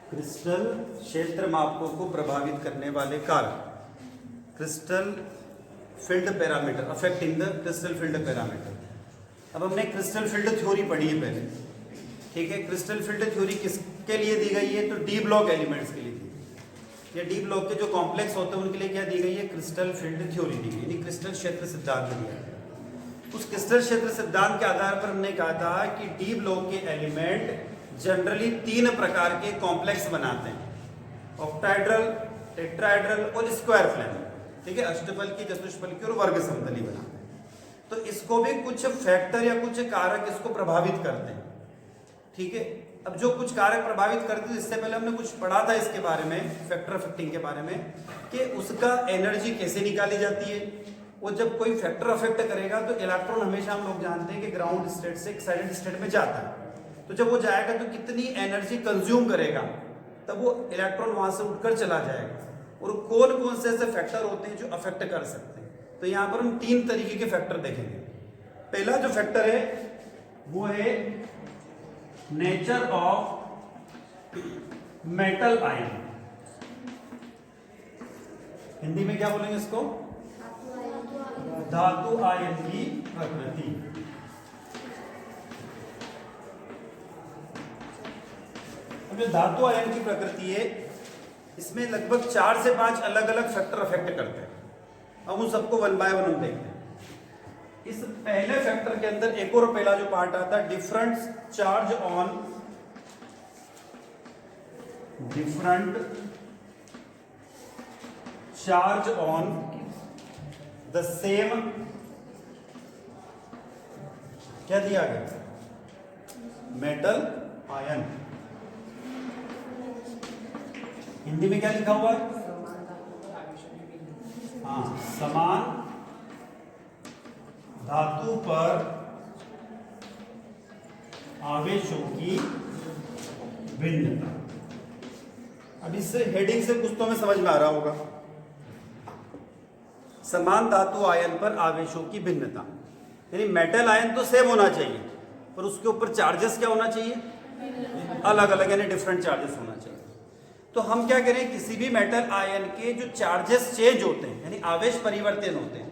Crystal क्षेत्र मापकों को प्रभावित करने वाले कारक, crystal field parameter, affecting the crystal field parameter. अब हमने क्रिस्टल फील्ड थ्योरी पढ़ी है पहले, ठीक है। क्रिस्टल फील्ड थ्योरी किसके लिए दी गई है? तो डी ब्लॉक एलिमेंट्स के लिए दी गई। या डी ब्लॉक के जो कॉम्प्लेक्स होते हैं उनके लिए क्या दी गई है? क्रिस्टल फील्ड थ्योरी दी गई, यानी क्रिस्टल क्षेत्र सिद्धांत दिया है। उस क्रिस्टल क्षेत्र सिद्धांत के आधार पर हमने कहा था कि डी ब्लॉक के एलिमेंट जनरली तीन प्रकार के कॉम्प्लेक्स बनाते हैं, ऑक्टाहेड्रल, टेट्राहेड्रल और स्क्वायर प्लेन, ठीक है। अष्टफल की, चतुष्फल की और वर्ग समतली बनाते हैं। तो इसको भी कुछ फैक्टर या कुछ कारक इसको प्रभावित करते हैं, ठीक है। अब जो कुछ कारक प्रभावित करते हैं, इससे पहले हमने कुछ पढ़ा था इसके बारे में, फैक्टर अफेक्टिंग के बारे में, कि उसका एनर्जी कैसे निकाली जाती है। वो जब कोई फैक्टर अफेक्ट करेगा तो इलेक्ट्रॉन हमेशा हम लोग जानते हैं कि ग्राउंड स्टेट से एक्साइटेड स्टेट में जाता है। तो जब वो जाएगा तो कितनी एनर्जी कंज्यूम करेगा, तब वो इलेक्ट्रॉन वहां से उठकर चला जाएगा। और कौन कौन से ऐसे फैक्टर होते हैं जो अफेक्ट कर सकते हैं? तो यहाँ पर हम तीन तरीके के फैक्टर देखेंगे। पहला जो फैक्टर है वो है nature of metal ion. Hindi में क्या बोलेंगे इसको? धातु आयन की प्रकृति। जो धातु आयन की प्रकृति है, इसमें लगभग 4 से 5 अलग अलग फैक्टर अफेक्ट करते हैं। हम उन सबको वन बाय वन हम देखते हैं। इस पहले फैक्टर के अंदर एक और पहला जो पार्ट आता है, different charge on the same, क्या दिया गया? Metal ion. हिंदी में क्या लिखा हुआ है? हाँ, समान धातु पर आवेशों की भिन्नता। अब इस हेडिंग से कुछ तो हमें समझ में आ रहा होगा। समान धातु आयन पर आवेशों की भिन्नता, यानी मेटल आयन तो सेम होना चाहिए, पर उसके ऊपर चार्जेस क्या होना चाहिए? अलग अलग, यानी डिफरेंट चार्जेस होना चाहिए। तो हम क्या करें, किसी भी मेटल आयन के जो चार्जेस चेंज होते हैं, यानी आवेश परिवर्तन होते हैं,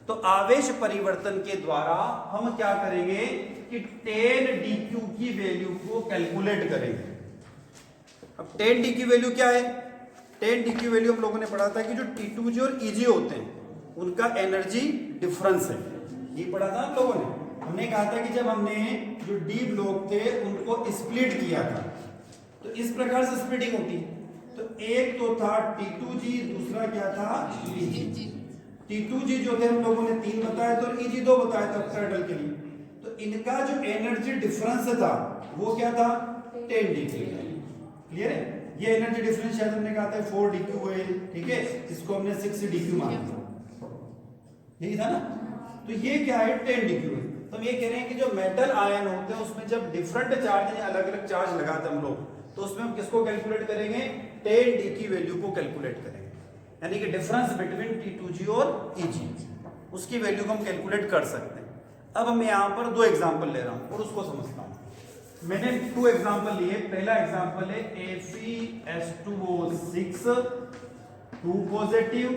तो आवेश परिवर्तन के द्वारा हम क्या करेंगे कि 10 dQ की वैल्यू को कैलकुलेट करेंगे। अब 10 dQ वैल्यू क्या है? 10 dQ वैल्यू हम लोगों ने पढ़ा था कि जो T2G और EG होते हैं उनका एनर्जी डिफरेंस है, ये पढ़ा था हम लोगों ने। हमने कहा था कि जब हमने जो डी ब्लॉक थे उनको स्प्लिट किया था, तो इस प्रकार से स्प्लिटिंग होती है। तो एक तो था T2G, दूसरा क्या था? EG। T2G जो थे हम लोगों ने 3 बताया था और EG 2 बताया था ऑक्टाहेड्रल के लिए। तो इनका जो एनर्जी डिफरेंस था वो क्या था? 10 dQ। क्लियर है? ये एनर्जी डिफरेंस शायद हमने कहा था 4 dQ है, ठीक है। इसको हमने 6 dQ माना था, यही था ना। तो ये क्या है? 10 dQ है। तो हम ये कह रहे हैं कि जो मेटल आयन होते हैं उसमें जब डिफरेंट चार्ज या अलग अलग चार्ज लगाते हम लोग, तो उसमें हम किसको कैलकुलेट करेंगे? 10 dQ वैल्यू को कैलकुलेट करेंगे, यानी कि डिफरेंस बिटवीन T2G और EG, उसकी वैल्यू को हम कैलकुलेट कर सकते हैं। अब मैं यहाँ पर 2 एग्जांपल ले रहा हूँ और उसको समझता हूँ। मैंने 2 एग्जांपल लिए। पहला एग्जांपल है Fe(H2O6) 2 पॉजिटिव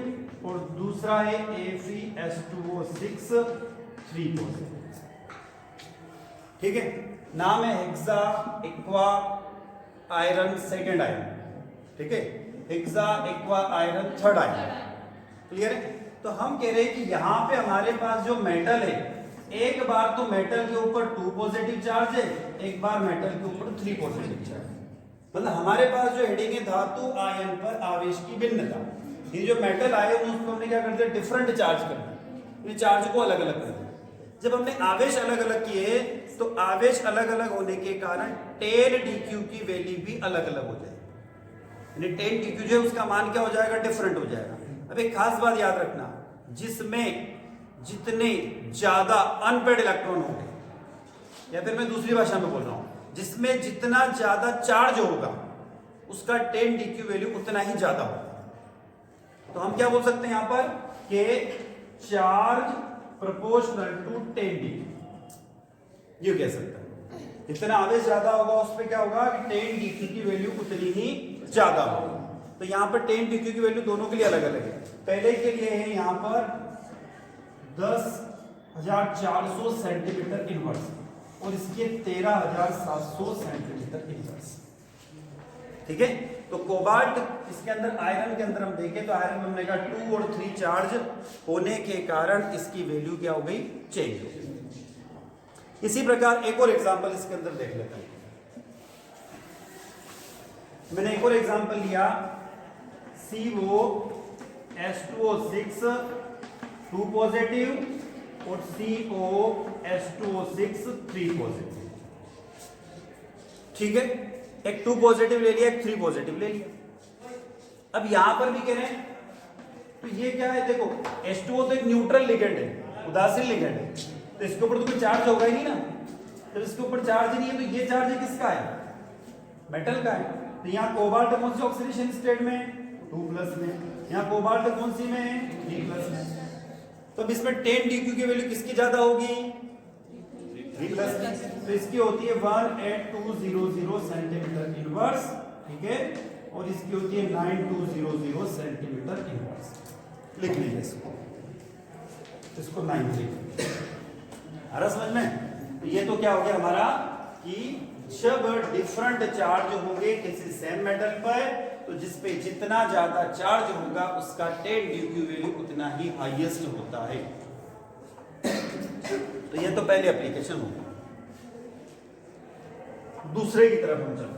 और दूसरा है Fe(H2O6) 3 पॉजिटिव, ठीक है। नाम है hexa aqua iron second iron, ठीक है। Hexa aqua iron third iron, clear है। तो हम कह रहे हैं कि यहां पे हमारे पास जो मेटल है, एक बार तो मेटल के ऊपर 2 पॉजिटिव चार्ज है, एक बार मेटल के ऊपर 3 पॉजिटिव चार्ज। मतलब हमारे पास जो हेडिंग है धातु आयन पर आवेश की भिन्नता, ये जो मेटल आयन उसको हमने क्या कर दिया? डिफरेंट चार्ज कर दिया, चार्ज को अलग अलग कर दिया। जब हमने आवेश अलग अलग किए तो आवेश अलग अलग होने के कारण 10 dQ की वैल्यू भी अलग अलग हो जाएगी, यानी 10 dQ जो है उसका मान क्या हो जाएगा? डिफरेंट हो जाएगा। अब एक खास बात याद रखना, जिसमें जितने ज्यादा अनपेड इलेक्ट्रॉन होंगे, या फिर मैं दूसरी भाषा में बोल रहा हूं, जिसमें जितना ज्यादा चार्ज होगा उसका 10 dQ वैल्यू उतना ही ज्यादा होगा। तो हम क्या बोल सकते हैं यहां पर कि चार्ज प्रोपोर्शनल टू 10 dQ, ये कह सकता है। जितना आवेश ज्यादा होगा उस पे क्या होगा कि 10 dq की वैल्यू उतनी ही ज्यादा होगी। तो यहाँ पर 10 dq की वैल्यू दोनों के लिए अलग अलग है। पहले के लिए है यहाँ पर 10,400 सेंटीमीटर इनवर्स और इसके 13,700 सेंटीमीटर इनवर्स। ठीक है, तो कोबाल्ट इसके अंदर आयरन के अंदर हम देखें तो आयरन में हमने कहा 2 और 3 चार्ज होने के कारण इसकी वैल्यू क्या हो गई, चेंज हो गई। इसी प्रकार एक और एग्जांपल इसके अंदर देख लेते हैं। मैंने एक और एग्जांपल लिया COH2O6 2 पॉजिटिव और COH2O6 3 पॉजिटिव। ठीक है, एक 2 पॉजिटिव ले लिया, एक 3 पॉजिटिव ले लिया। अब यहां पर भी कह रहे हैं तो ये क्या है, देखो H2O तो एक न्यूट्रल लिगेंड है, उदासीन लिगेंड है, तो इसके ऊपर तो कोई चार्ज होगा ही नहीं ना। जब इसके ऊपर चार्ज नहीं है तो ये चार्ज किसका है, मेटल का है। तो यहाँ कोबाल्ट कौन सी ऑक्सीडेशन स्टेट में, 2+ में, यहाँ कोबाल्ट कौन सी में, 3+ में। तो अब इसमें 10 dq की वैल्यू किसकी ज्यादा होगी, 3+। तो इसकी होती है 18200 सेंटीमीटर इनवर्स। ठीक है, और इसकी होती है 9200 सेंटीमीटर इनवर्स। लिख लीजिए इसको 9 लिख आ रहा समझ में। तो ये तो क्या हो गया हमारा कि जब डिफरेंट चार्ज होंगे किसी सेम मेटल पर तो जिसपे जितना ज्यादा चार्ज होगा उसका 10 dq वैल्यू उतना ही हाईएस्ट होता है। तो ये तो पहले एप्लीकेशन होगा। दूसरे की तरफ हम चल रहे हैं।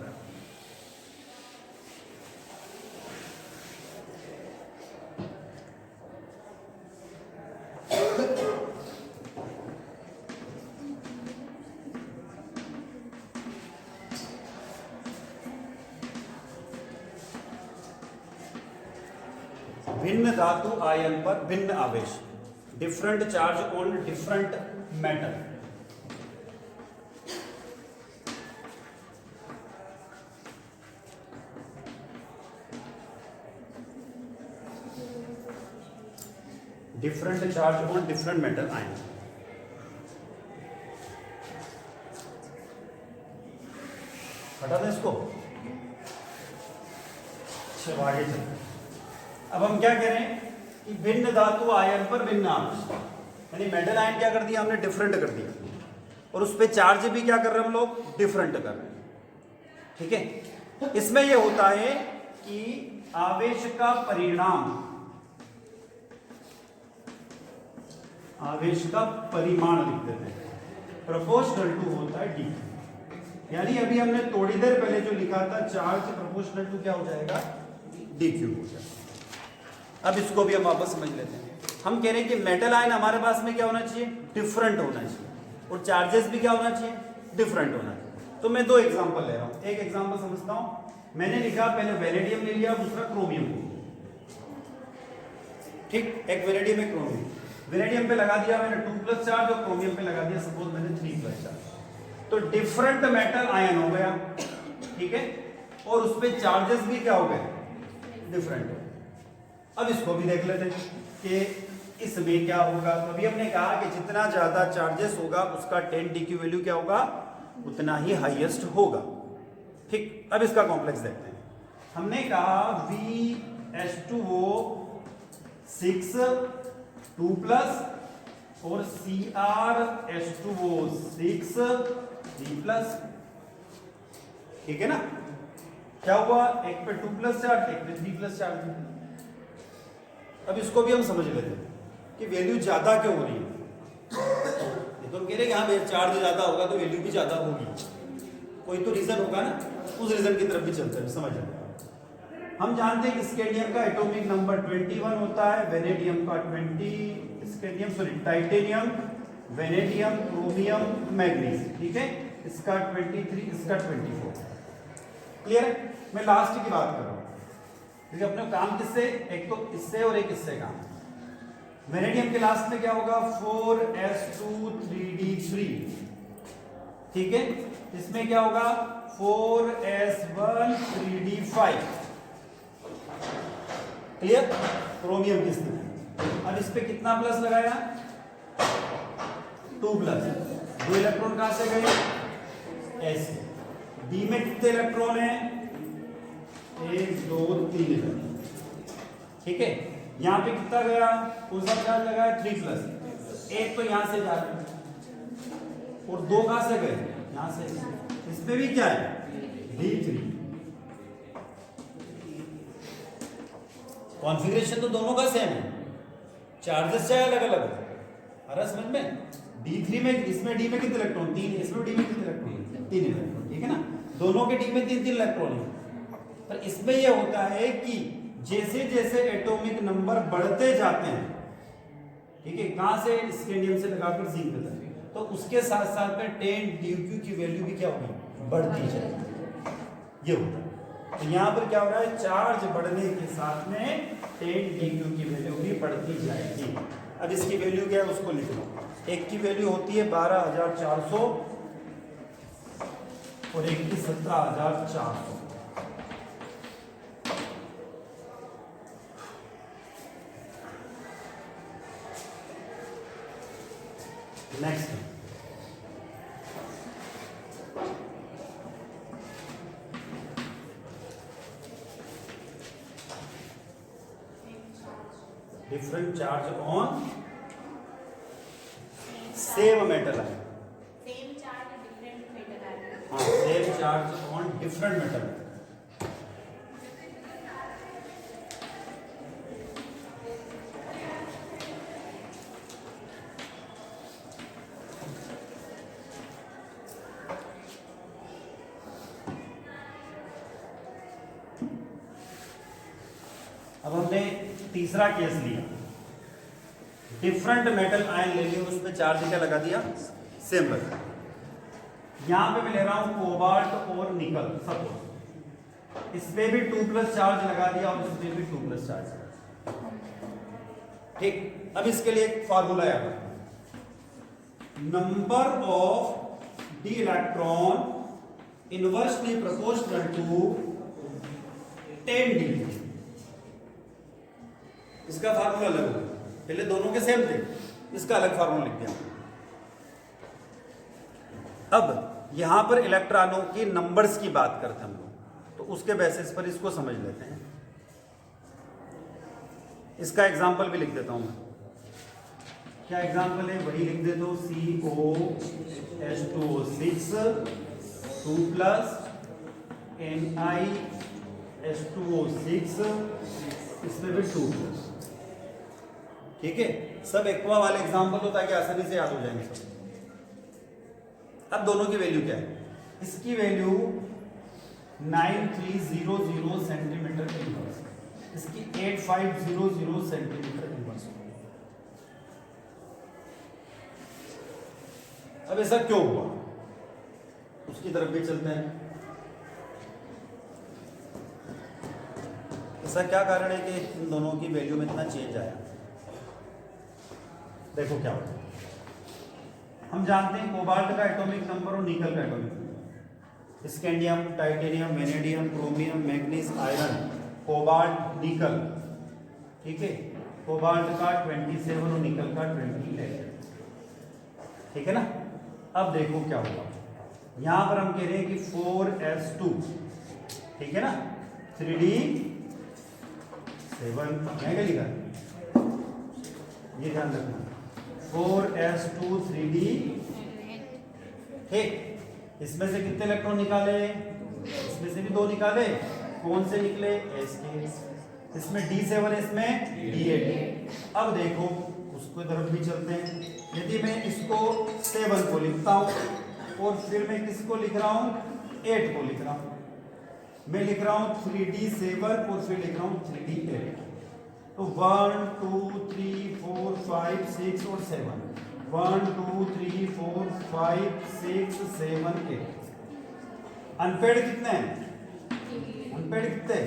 भिन्न धातु आयन पर भिन्न आवेश, different charge on different metal. Different charge on different metal ion. हटा दें इसको। चलो आगे चलते। अब हम क्या कह रहे हैं कि भिन्न धातु आयन पर भिन्न आवेश, यानी मेटल आयन क्या कर दिया हमने, डिफरेंट कर दिया, और उस पे चार्ज भी क्या कर रहे हैं हम लोग, डिफरेंट कर रहे हैं। ठीक है, इसमें यह होता है कि आवेश का परिणाम, आवेश का परिमाण लिख देते हैं, प्रोपोर्शनल टू होता है डी। यानी अभी हमने थोड़ी देर पहले जो लिखा था चार्ज प्रोपोर्शनल टू क्या हो जाएगा, डी क्यू हो जाएगा। अब इसको भी हम वापस समझ लेते हैं। हम कह रहे हैं कि मेटल आयन हमारे पास में क्या होना चाहिए, डिफरेंट होना चाहिए, और चार्जेस भी क्या होना चाहिए, डिफरेंट होना चाहिए। तो मैं 2 एग्जांपल ले रहा हूं। एक एग्जांपल समझता हूं। मैंने लिखा पहले वेनेडियम ले लिया, दूसरा क्रोमियम। ठीक, एक वेनेडियम एक क्रोमियम। वेनेडियम पे लगा दिया मैंने 2+ चार्ज और क्रोमियम पे लगा दिया सपोज मैंने 3+ चार्ज। तो डिफरेंट मेटल आयन हो गया। ठीक है, और उस पे चार्जेस भी क्या हो गए, डिफरेंट। अब इसको भी देख लेते हैं कि इसमें क्या होगा। तो अभी हमने कहा कि जितना ज्यादा चार्जेस होगा उसका 10 dq वैल्यू क्या होगा, उतना ही हाईएस्ट होगा। ठीक, अब इसका कॉम्प्लेक्स देखते हैं। हमने कहा VH2O6 2+ और CrH2O6 3+। ठीक है ना, क्या हुआ, एक पे 2+ चार्ज, एक पे 3+ चार्ज। अब इसको भी हम समझ लेते हैं कि वैल्यू ज्यादा क्यों हो रही है। तो हम कह रहे हैं कि हाँ चार्ज ज्यादा होगा तो वैल्यू भी ज्यादा होगी, कोई तो रीजन होगा ना, उस रीजन की तरफ भी चलते हैं, समझ लेते हैं। हम जानते हैं कि स्कैंडियम का एटॉमिक नंबर 21 होता है, वेनेडियम का 20, टाइटेनियम, वेनेडियम, क्रोमियम, मैग्नीज। ठीक है, इसका 23, इसका 24। क्लियर है। मैं लास्ट की बात कर रहा हूं क्योंकि अपने काम किससे, एक तो इससे और एक इससे काम। वेनेडियम के लास्ट में क्या होगा, 4s2 3d3। ठीक है, इसमें क्या होगा, 4s1 3d5। क्लियर, क्रोमियम की स्थिति। अब इस पे कितना प्लस लगाया, 2+। 2 इलेक्ट्रॉन कहां से गए, ऐसे। डी में कितने इलेक्ट्रॉन हैं? 1 2 3 इलेक्ट्रॉन। ठीक है, यहाँ पे कितना गया? कौन सा चार्ज लगा है? 3+। एक तो यहां से जा रहा है और 2 कहां से गए? यहां से। इस पे भी क्या है? D3। कॉन्फ़िगरेशन तो दोनों का सेम है, चार्जेस चाहे अलग अलग है। आ रहा समझ में? D3 में, इसमें D में कितने इलेक्ट्रॉन? 3। इसमें D में कितने इलेक्ट्रॉन? 3 इलेक्ट्रॉन। ठीक है ना, दोनों के D में 3 3 इलेक्ट्रॉन है। पर इसमें यह होता है कि जैसे जैसे एटॉमिक नंबर बढ़ते जाते हैं, ठीक है, कहां से? स्कैंडियम से लगाकर जिंक तक, तो उसके साथ साथ में 10 DQ की वैल्यू भी क्या होगी? बढ़ती जाएगी। ये होता है। तो यहाँ पर क्या हो रहा है? चार्ज बढ़ने के साथ में 10 DQ की वैल्यू भी बढ़ती जाएगी। अब इसकी वैल्यू क्या है उसको लिख लो। एक की वैल्यू होती है 12,400 और एक की 17,400। Next different charge on same metal है। सेम चार्ज डिफरेंट मेटल है। हाँ, same charge on different metal. अब हमने तीसरा केस लिया, डिफरेंट मेटल आयन ले लिया, उस पर चार्ज क्या लगा दिया? सेम लगा। यहां पे मैं ले रहा हूं कोबाल्ट और निकल, सपोज इस पे भी 2+ चार्ज लगा दिया और इस पे भी 2+ चार्ज। ठीक, अब इसके लिए एक फार्मूला है, number of D electron inversely proportional to 10 D. इसका फार्मूला अलग होगा, पहले दोनों के सेम थे, इसका अलग फार्मूला लिख दिया। अब यहां पर इलेक्ट्रॉनों की नंबर्स की बात करते हैं हम लोग, तो उसके बेसिस पर इसको समझ लेते हैं। इसका एग्जांपल भी लिख देता हूं मैं। क्या एग्जांपल है? वही लिख देता हूं, COH2O6 2+ NiH2O6, इसमें भी 2+। ठीक है, सब एक्वा वाले एग्जांपल हो ताकि आसानी से याद हो जाएंगे सब। अब दोनों की वैल्यू क्या है? इसकी वैल्यू 9300 सेंटीमीटर के इनवर्स, इसकी 8500 सेंटीमीटर इनवर्स। अब ऐसा क्यों हुआ उसकी तरफ भी चलते हैं। ऐसा क्या कारण है कि इन दोनों की वैल्यू में इतना चेंज आया? देखो क्या होता है। हम जानते हैं कोबाल्ट का एटॉमिक नंबर और निकल का atomic number, scandium, titanium, vanadium, chromium, manganese, iron, cobalt, निकल। ठीक है, कोबाल्ट का 27 और निकल का 28। ठीक है ना। अब देखो क्या होगा, यहां पर हम कह रहे हैं कि 4s2, ठीक है ना, 3d7 क्या लिखा, ये ध्यान रखना, 4s2 3d। ठीक, इसमें से कितने इलेक्ट्रॉन निकाले? इसमें से भी 2 निकाले। कौन से निकले? s के। इसमें d7, इसमें d8। अब देखो उसको तरफ भी चलते हैं। यदि मैं इसको 7 को लिखता हूं और फिर मैं किसको लिख रहा हूं? 8 को लिख रहा हूं। मैं लिख रहा हूं 3d7 और फिर लिख रहा हूं 3d8। तो 1 2 3 4 5 6 और 7, 1 2 3 4 5 6 7 8। अनपेड कितने हैं? अनपेड कितने?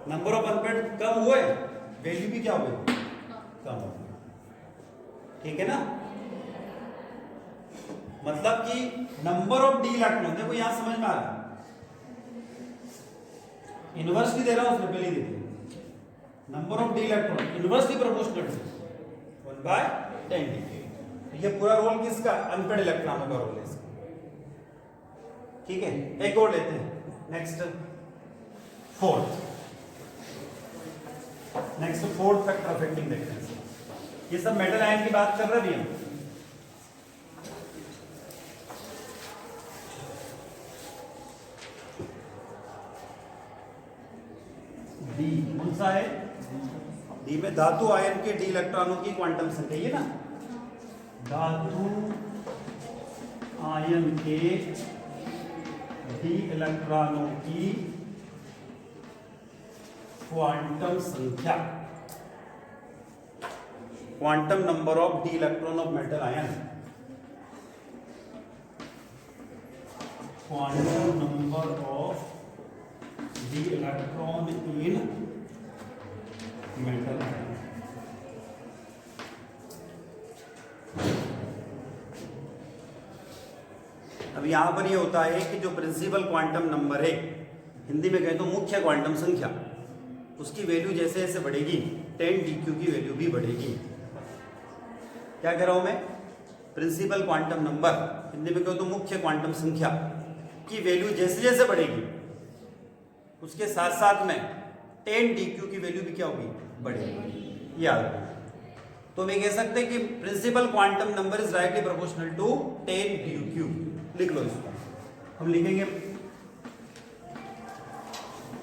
नंबर ऑफ अनपेड कम हुए, वैल्यू भी क्या हुई? कम हो। ठीक है ना, मतलब कि नंबर ऑफ डी इलेक्ट्रॉन, देखो यहां समझ में आ रहा है, इनवर्सली दे रहा हूं, उसने पहले दे दिया। Number of D electron inversely proportional to 1/10 D. ये पूरा रोल किसका? अनपेड इलेक्ट्रॉनों का रोल है इसका। ठीक है, एक और लेते हैं, नेक्स्ट फोर्थ फैक्टर अफेक्टिंग देखते हैं। ये सब मेटल आयन की बात कर रहे हैं हम। डी कौन सा है? डी में धातु आयन के डी इलेक्ट्रॉनों की क्वांटम संख्या, ये ना धातु आयन के डी इलेक्ट्रॉनों की क्वांटम संख्या, quantum number of D electron of metal ion, quantum number of D electron in metal ion. अब यहां पर ये होता है कि जो प्रिंसिपल क्वांटम नंबर है, हिंदी में कहें तो मुख्य क्वांटम संख्या, उसकी वैल्यू जैसे जैसे बढ़ेगी 10dq की वैल्यू भी बढ़ेगी। क्या कह रहा हूं मैं? प्रिंसिपल क्वांटम नंबर, हिंदी में कहो तो मुख्य क्वांटम संख्या की वैल्यू जैसे जैसे बढ़ेगी, उसके साथ साथ में 10dq की वैल्यू भी क्या होगी? बढ़ेगी। याद रखो। तो मैं कह सकते हैं कि principal quantum number is directly proportional to 10dq। लिख लो इसको, हम लिखेंगे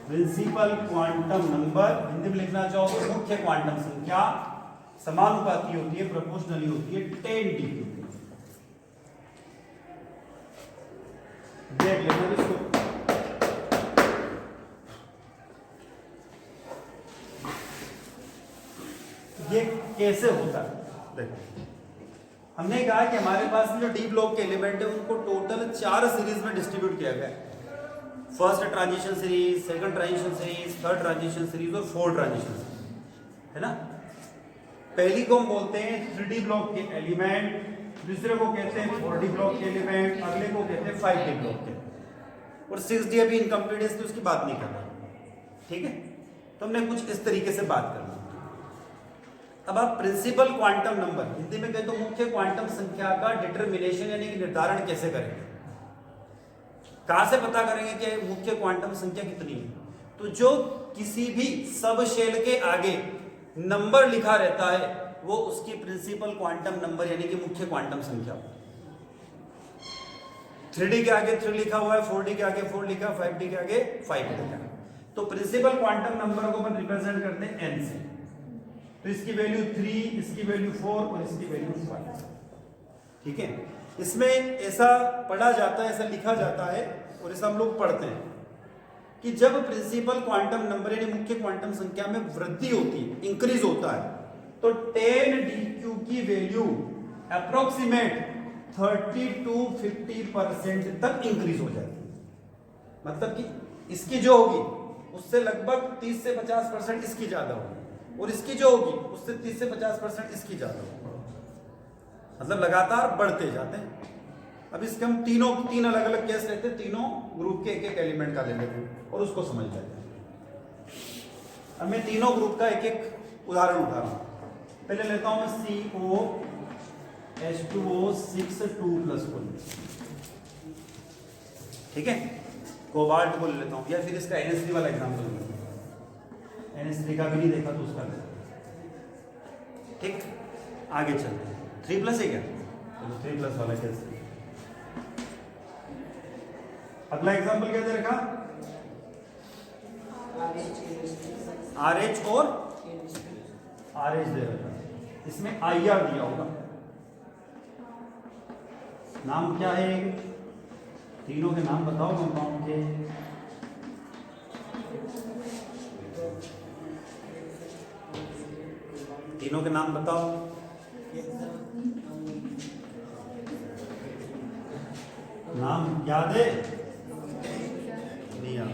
प्रिंसिपल क्वांटम नंबर, हिंदी में लिखना चाहो तो मुख्य क्वांटम संख्या समानुपाती होती है, प्रोपोर्शनली होती है 10dq। देख लेना इसको। ये कैसे होता है? देखो, हमने कहा कि हमारे पास में जो डी ब्लॉक के एलिमेंट है उनको टोटल 4 सीरीज में डिस्ट्रीब्यूट किया गया है। First transition series, second transition series, third transition series और फोर्थ ट्रांजिशन सीरीज, है ना। पहली को हम बोलते हैं 3D ब्लॉक के एलिमेंट, दूसरे को कहते हैं 4D ब्लॉक के एलिमेंट, अगले को कहते हैं 5D ब्लॉक के, और 6D अभी इनकम्प्लीट है इसलिए उसकी बात नहीं कर रहा। ठीक है, तो हमने कुछ इस तरीके से बात करना। अब आप प्रिंसिपल क्वांटम नंबर, हिंदी में कहें तो मुख्य क्वांटम संख्या का डिटर्मिनेशन यानी कि निर्धारण कैसे करेंगे? कहां से पता करेंगे कि मुख्य क्वांटम संख्या कितनी है? तो जो किसी भी सब शेल के आगे नंबर लिखा रहता है वो उसकी प्रिंसिपल क्वांटम नंबर यानी कि मुख्य क्वांटम संख्या। 3D के आगे 3 लिखा हुआ है, 4D के आगे 4 लिखा, 5D के आगे 5 लिखा। तो प्रिंसिपल क्वांटम नंबर को अपन रिप्रेजेंट करते हैं n से। तो इसकी वैल्यू 3, इसकी वैल्यू 4 और इसकी वैल्यू 5। ठीक है, इसमें ऐसा पढ़ा जाता है, ऐसा लिखा जाता है और ऐसा हम लोग पढ़ते हैं कि जब प्रिंसिपल क्वांटम नंबर यानी मुख्य क्वांटम संख्या में वृद्धि होती है, इंक्रीज होता है, तो 10dq की वैल्यू अप्रोक्सीमेट 30 to 50% तक इंक्रीज हो जाती है। मतलब कि इसकी जो होगी उससे लगभग 30 से 50% इसकी ज्यादा होगी, और इसकी जो होगी उससे 30 से 50% इसकी ज्यादा होगी। मतलब लगातार बढ़ते जाते हैं। अब इसके हम तीन अलग अलग केस लेते हैं, तीनों ग्रुप के एक एक एलिमेंट का ले लेते हैं और उसको समझ लेते हैं। अब मैं तीनों ग्रुप का एक एक उदाहरण उठा रहा हूं। पहले लेता हूं मैं COH2O6 2+1। ठीक है, कोबाल्ट को ले लेता हूं, या फिर इसका NH3 वाला एग्जांपल ले लेता हूं। NH3 का भी नहीं देखा तो उसका ले। ठीक, आगे चलते हैं। 3+ है क्या? चलो 3+ वाला कैसे? अगला एग्जांपल क्या दे रखा? RH और RH दे रखा। इसमें IR दिया होगा। नाम क्या है? तीनों के नाम बताओ कंपाउंड के। तीनों के नाम बताओ। नाम याद है? नहीं याद।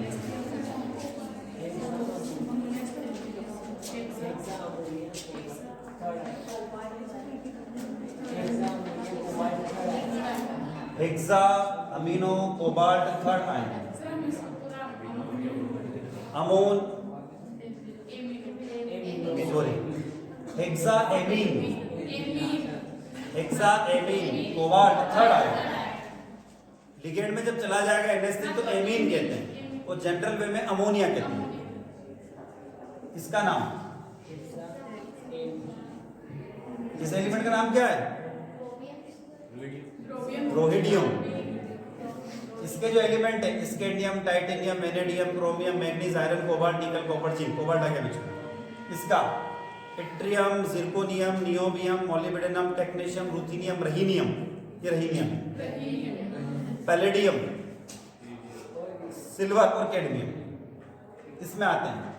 Hexa, amino, cobalt, third ion, amine, sorry, hexa amine, cobalt, third ion. Ligand में जब चला जाएगा NH3 तो एमीन कहते हैं और जनरल वे में अमोनिया कहते हैं। इसका नाम, इस एलिमेंट का नाम क्या है? प्रोहिडियम। इसके जो एलिमेंट है scandium, titanium, vanadium, chromium, manganese, iron, cobalt, nickel, copper, zinc, cobalt आ गया बीच में। इसका yttrium, zirconium, niobium, molybdenum, technetium, ruthenium, rhenium, ये रहीनियम, पैलेडियम, सिल्वर और कैडमियम इसमें आते हैं।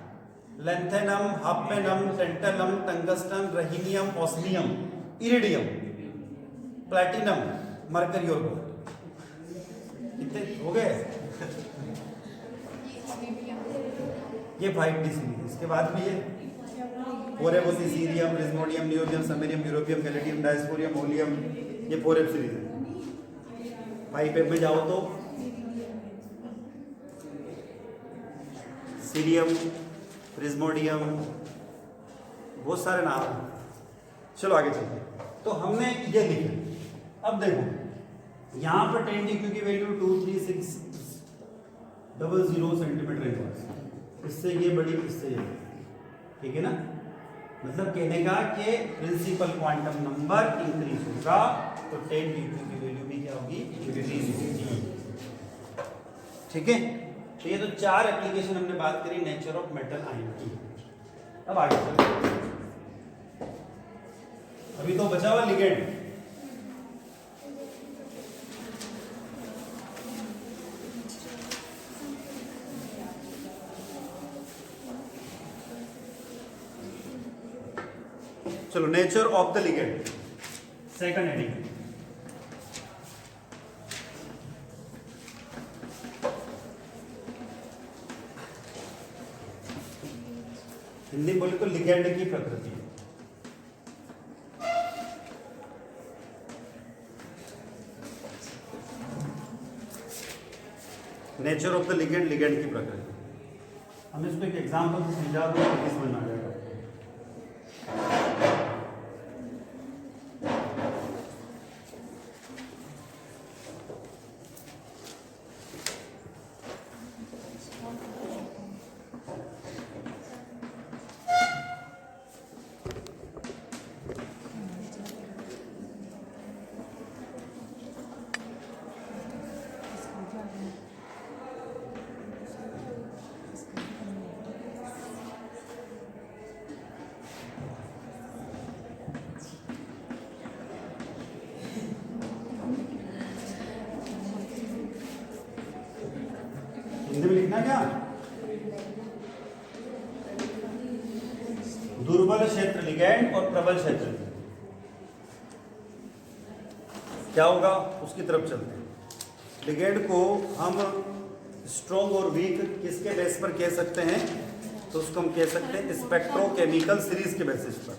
Lanthanum, hafnium, tantalum, tungsten, rhenium, osmium, iridium, platinum, mercury और गोल्ड। कितने हो गए? ये 5D सीरीज। इसके बाद भी ये फोरेबोसी, सीरियम, प्रिज्मोडियम, नियोबियम, समरियम, यूरोपियम, गैलेडियम, डायस्पोरियम, होलियम, ये फोरेब सीरीज है। 5F में जाओ तो सीरियम, प्रिज्मोडियम, बहुत सारे नाम हैं। चलो आगे चलते हैं। तो हमने ये लिखा। अब देखो यहाँ पर 10 की वैल्यू 23600 सेंटीमीटर इनवर्स। इससे ये बड़ी, इससे ये, ठीक है ना? मतलब कहने का कि प्रिंसिपल क्वांटम नंबर इंक्रीज होगा तो 10 की वैल्यू भी क्या होगी? इंक्रीज होगी। ठीक है, तो ये तो 4 एप्लीकेशन हमने बात करी नेचर ऑफ मेटल आयन की। अब आगे चलते हैं। अभी तो बचा हुआ लिगेंड। चलो nature of the ligand, second heading. Hindi बोले तो लिगेंड की प्रकृति। Nature of the ligand, ligand की प्रकृति। हम इसको एक एग्जांपल से समझा दो तो समझ में आ जाएगा। हिंदी में लिखना क्या? दुर्बल क्षेत्र लिगेंड और प्रबल क्षेत्र। क्या होगा उसकी तरफ चलते हैं। लिगेंड को हम स्ट्रॉन्ग और वीक किसके बेस पर कह सकते हैं? तो उसको हम कह सकते हैं स्पेक्ट्रोकेमिकल सीरीज के बेसिस पर।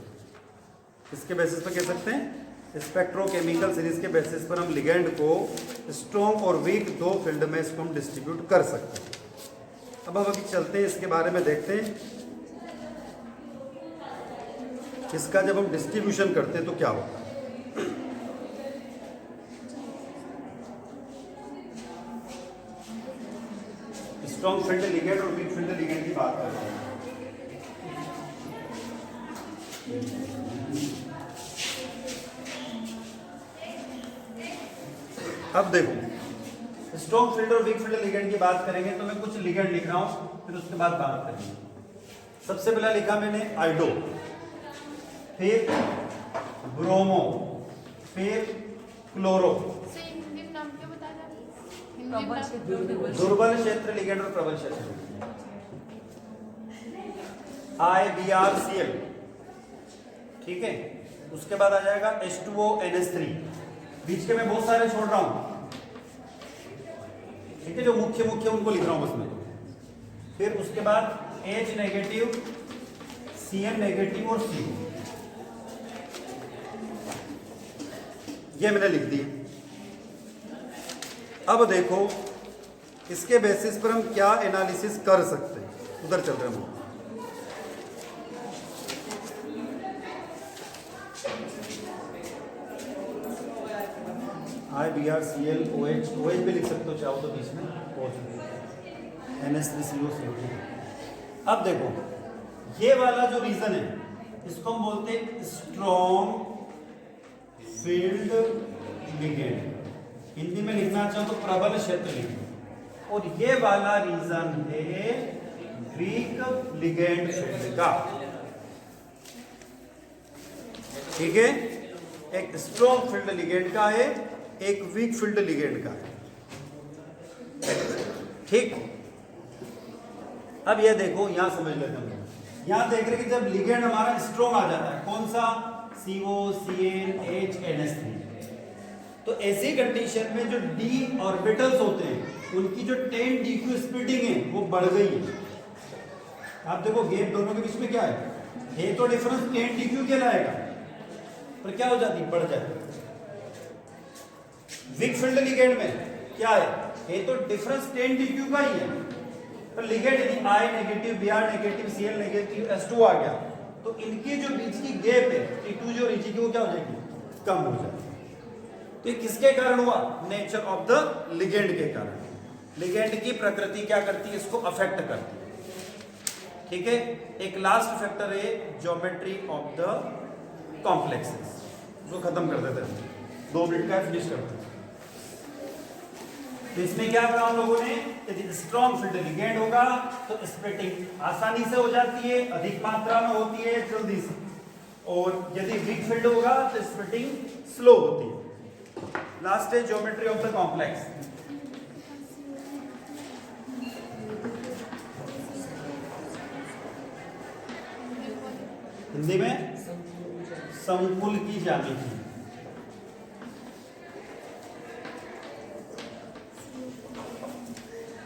किसके बेसिस पर कह सकते हैं? स्पेक्ट्रोकेमिकल सीरीज के बेसिस पर हम लिगेंड को स्ट्रॉन्ग और वीक दो फील्ड में इसको हम डिस्ट्रीब्यूट कर सकते हैं। अब हम अभी चलते हैं इसके बारे में देखते हैं इसका जब हम डिस्ट्रीब्यूशन करते हैं तो क्या होता है। स्ट्रॉन्ग फील्ड लिगेंड और वीक फील्ड लिगेंड की बात करते हैं। अब देखो स्ट्रॉन्ग फील्ड और वीक फील्ड लिगेंड की बात करेंगे तो मैं कुछ लिगेंड लिख रहा हूं, फिर उसके बाद बात करेंगे। सबसे पहला लिखा मैंने आइडो, फिर ब्रोमो, फिर क्लोरो। दुर्बल क्षेत्र लिगेंड और प्रबल क्षेत्र IBrCl, ठीक है। उसके बाद आ जाएगा H2O NH3। बीच के मैं बहुत सारे छोड़ रहा हूं, ठीक है, जो मुख्य मुख्य उनको लिख रहा हूं उसमें। फिर उसके बाद H नेगेटिव, Cl नेगेटिव और C, ये मैंने लिख दिया। अब देखो इसके बेसिस पर हम क्या एनालिसिस कर सकते हैं, उधर चल रहे हैं हम। IBrClOH, OH भी लिख सकते हो चाहो तो बीच में, NH3CO। अब देखो ये वाला जो रीजन है इसको हम बोलते हैं स्ट्रॉन्ग फील्ड लिगेंड, हिंदी में लिखना चाहो तो प्रबल क्षेत्र लिगेंड। और ये वाला रीजन है वीक लिगेंड फील्ड का, ठीक है। एक स्ट्रॉन्ग फील्ड लिगेंड का है, एक वीक फील्ड लिगेंड का है, ठीक। अब ये देखो यहां समझ लेते हैं, यहां देख रहे कि जब लिगेंड हमारा स्ट्रॉन्ग आ जाता है, कौन सा, CO CnH NH3, तो ऐसी कंडीशन में जो d ऑर्बिटल्स होते हैं उनकी जो 10dq स्प्लिटिंग है वो बढ़ गई है। आप देखो गैप दोनों के बीच में क्या है तो डिफरेंस 10dq कहलाएगा, पर क्या हो जाती है, बढ़ जाती है। वीक फील्ड लिगेंड में क्या है तो डिफरेंस 10dq का ही है, पर लिगेंड यदि I negative, Br negative, Cl negative, S2 आ गया तो इनकी जो बीच की गैप है T2 जो रीची की वो क्या हो जाएगी, कम हो जाएगी। तो ये किसके कारण हुआ, नेचर ऑफ द लिगेंड के कारण। लिगेंड की प्रकृति क्या करती है, इसको अफेक्ट करती है, ठीक है। एक लास्ट फैक्टर है ज्योमेट्री ऑफ द कॉम्प्लेक्सेस, जो खत्म कर देते हैं, 2 मिनट का फिनिश करते हैं। तो इसमें क्या कहा हम लोगों ने, यदि स्ट्रॉन्ग फील्ड लिगेंड होगा तो स्प्लिटिंग आसानी से हो जाती है, अधिक मात्रा में होती है, जल्दी से, और यदि वीक फील्ड होगा तो स्प्लिटिंग स्लो होती है। लास्ट है geometry of the complex. Hindi में संकुल की ज्यामिति।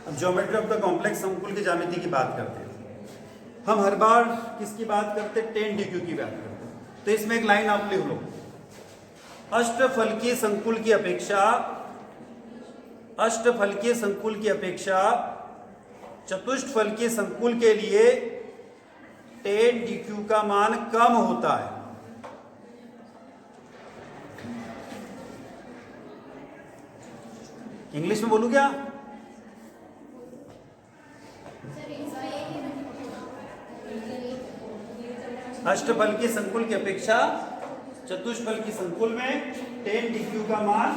अब ज्योमेट्री ऑफ द कॉम्प्लेक्स संकुल की ज्यामिति की बात करते हैं। हम हर बार किसकी बात करते हैं, 10dq की बात करते हैं। तो इसमें एक लाइन आप लिख लो, अष्टफलकीय संकुल की अपेक्षा चतुष्फलकीय संकुल के लिए 10dq का मान कम होता है। इंग्लिश में बोलूं क्या, अष्टफलकीय संकुल की अपेक्षा चतुष्फलकीय संकुल में 10dq का मान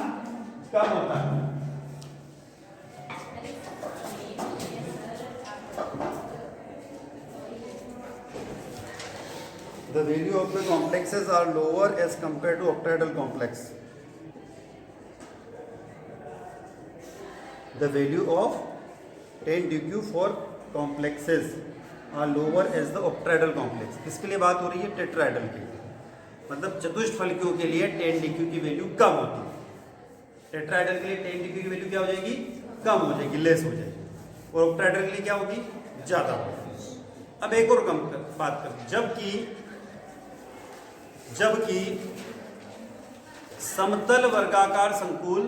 कम होता है। The value of the complexes are lower as compared to octahedral complex. The value of 10dq for complexes are lower as the octahedral complex. किसके लिए बात हो रही है, टेट्राहेड्रल के लिए, मतलब चतुष्फलकियों के लिए 10dq की वैल्यू कम होती है। टेट्राहेड्रल के लिए 10dq की वैल्यू क्या हो जाएगी, कम हो जाएगी, लेस हो जाएगी, और ऑक्टाहेड्रल के लिए क्या होगी, ज्यादा होगी। अब एक और बात करते, जबकि समतल वर्गाकार संकुल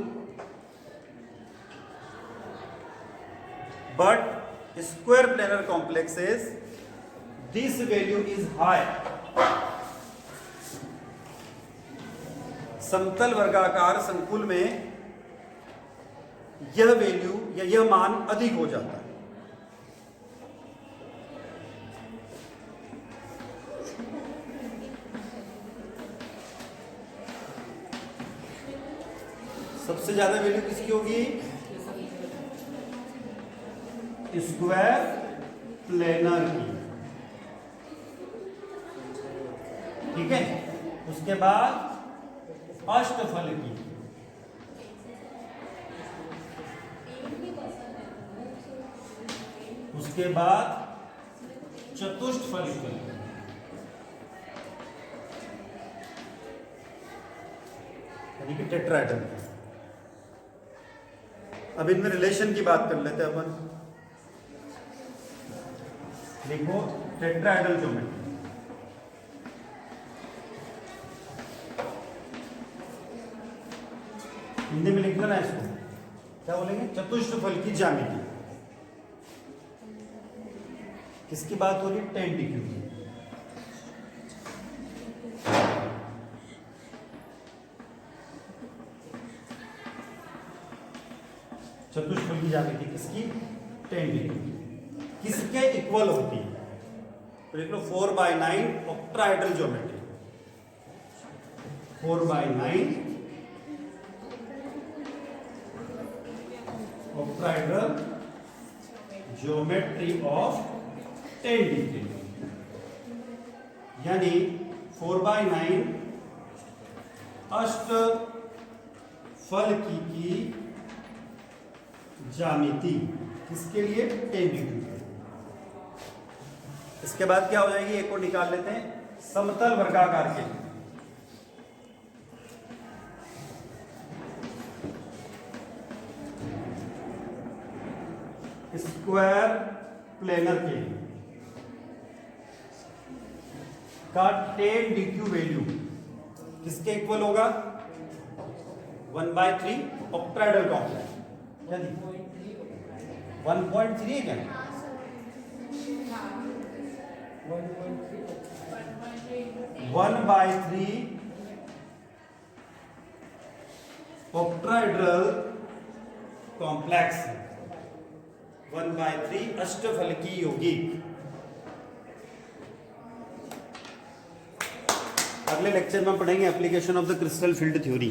but square planar complexes this value is high। समतल वर्गाकार संकुल में यह वैल्यू या यह मान अधिक हो जाता है। सबसे ज्यादा वैल्यू किसकी होगी, स्क्वायर प्लेनर की, ठीक है। उसके बाद अष्टफल की, उसके बाद चतुष्फल की, यानी कि टेट्राहेड्रल। अब इनमें रिलेशन की बात कर लेते हैं अपन। देखो टेट्राहेड्रल ज्योमेट्री, हिंदी में लिखना ना, इसको क्या बोलेंगे, चतुष्फल की ज्यामिति। किसकी बात हो रही है, 10dq की। 10 डिग्री किसके इक्वल होती है? तो देख लो 4/9 octahedral geometry, 4/9 octahedral geometry of 10 degree, यानी 4/9 अष्टफलकी की ज्यामिति किसके लिए? 10 डिग्री। इसके बाद क्या हो जाएगी, एक और निकाल लेते हैं, समतल वर्गाकार के लिए। स्क्वायर प्लेनर के लिए का 10 DQ वैल्यू किसके इक्वल होगा? 1/3 ऑक्टाहेड्रल कॉम्प्लेक्स, क्या 1.3 है क्या? 1/3 ऑक्टाहेड्रल कॉम्प्लेक्स, 1/3 अष्टफलकी यौगिक। अगले लेक्चर में पढ़ेंगे application of the crystal field theory.